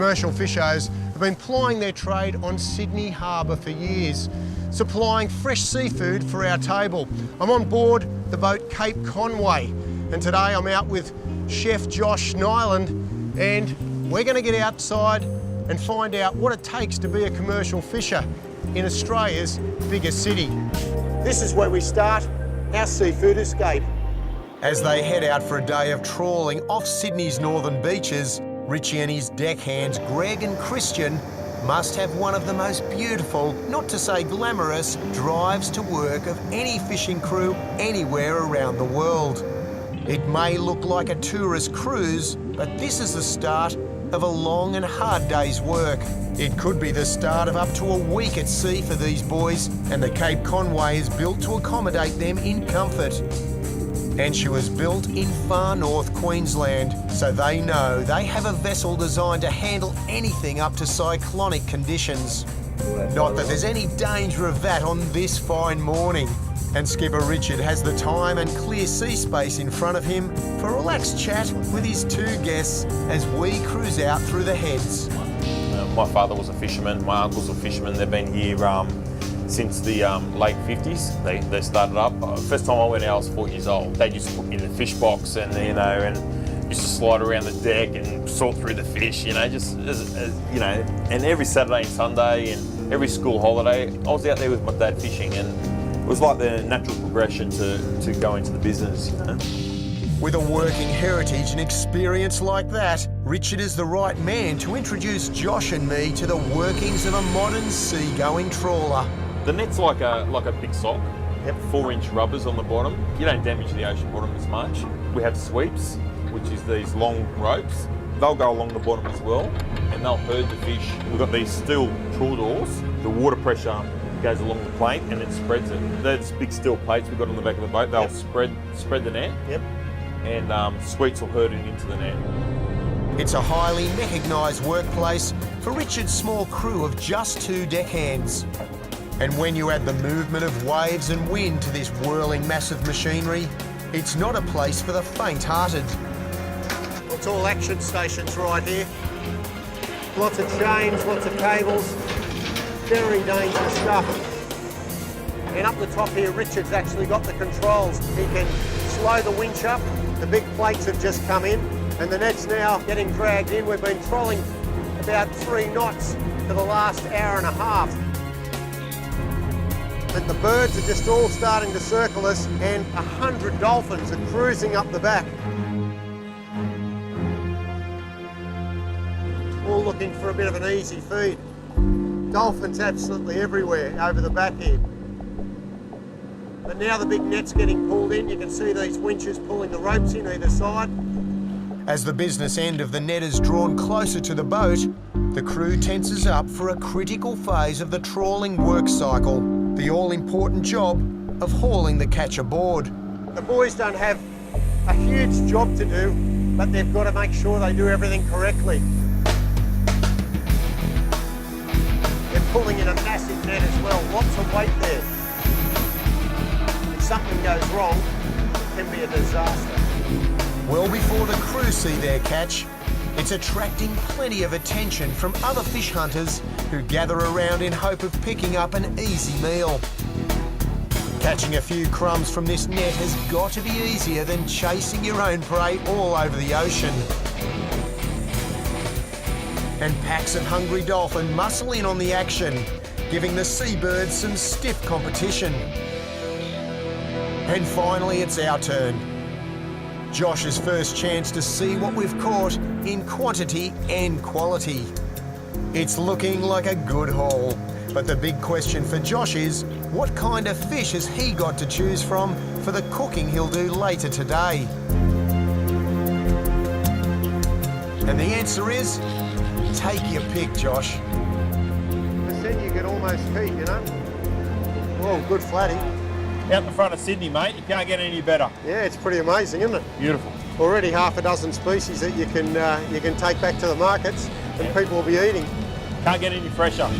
Commercial fishers have been plying their trade on Sydney Harbour for years, supplying fresh seafood for our table. I'm on board the boat Cape Conway, and today I'm out with Chef Josh Nyland, and we're going to get outside and find out what it takes to be a commercial fisher in Australia's biggest city. This is where we start our seafood escape. As they head out for a day of trawling off Sydney's northern beaches, Richie and his deckhands Greg and Christian must have one of the most beautiful, not to say glamorous, drives to work of any fishing crew anywhere around the world. It may look like a tourist cruise, but this is the start of a long and hard day's work. It could be the start of up to a week at sea for these boys, and the Cape Conway is built to accommodate them in comfort. And she was built in far north Queensland, so they know they have a vessel designed to handle anything up to cyclonic conditions. Not that there's any danger of that on this fine morning. And Skipper Richard has the time and clear sea space in front of him for a relaxed chat with his two guests as we cruise out through the heads. My father was a fisherman, my uncles were fishermen. They've been here since the late 50s. They started up. First time I went out, I was 4 years old. They used to put me in the fish box and used to slide around the deck and sort through the fish, just as and every Saturday and Sunday and every school holiday, I was out there with my dad fishing, and it was like the natural progression to go into the business, With a working heritage and experience like that, Richard is the right man to introduce Josh and me to the workings of a modern seagoing trawler. The net's like a big sock. Yep. 4-inch rubbers on the bottom. You don't damage the ocean bottom as much. We have sweeps, which is these long ropes. They'll go along the bottom as well, and they'll herd the fish. We've got these steel trawlers. The water pressure goes along the plate and it spreads it. Those big steel plates we've got on the back of the boat, they'll spread the net. Yep. And sweets will herd it into the net. It's a highly mechanised workplace for Richard's small crew of just 2 deckhands. And when you add the movement of waves and wind to this whirling massive machinery, it's not a place for the faint-hearted. It's all action stations right here. Lots of chains, lots of cables, very dangerous stuff. And up the top here, Richard's actually got the controls. He can slow the winch up. The big plates have just come in, and the net's now getting dragged in. We've been trolling about 3 knots for the last hour and a half. And the birds are just all starting to circle us, and 100 dolphins are cruising up the back. All looking for a bit of an easy feed. Dolphins absolutely everywhere over the back here. But now the big net's getting pulled in. You can see these winches pulling the ropes in either side. As the business end of the net is drawn closer to the boat, the crew tenses up for a critical phase of the trawling work cycle, the all-important job of hauling the catch aboard. The boys don't have a huge job to do, but they've got to make sure they do everything correctly. They're pulling in a massive net as well, lots of weight there. If something goes wrong, it can be a disaster. Well before the crew see their catch, it's attracting plenty of attention from other fish hunters who gather around in hope of picking up an easy meal. Catching a few crumbs from this net has got to be easier than chasing your own prey all over the ocean. And packs of hungry dolphin muscle in on the action, giving the seabirds some stiff competition. And finally, it's our turn. Josh's first chance to see what we've caught in quantity and quality. It's looking like a good haul, but the big question for Josh is, what kind of fish has he got to choose from for the cooking he'll do later today? And the answer is, take your pick, Josh. I said you could almost peek, Oh, good flatty. Out the front of Sydney, mate, you can't get any better. Yeah, it's pretty amazing, isn't it? Beautiful. Already half a dozen species that you can take back to the markets and people will be eating. Can't get any fresher.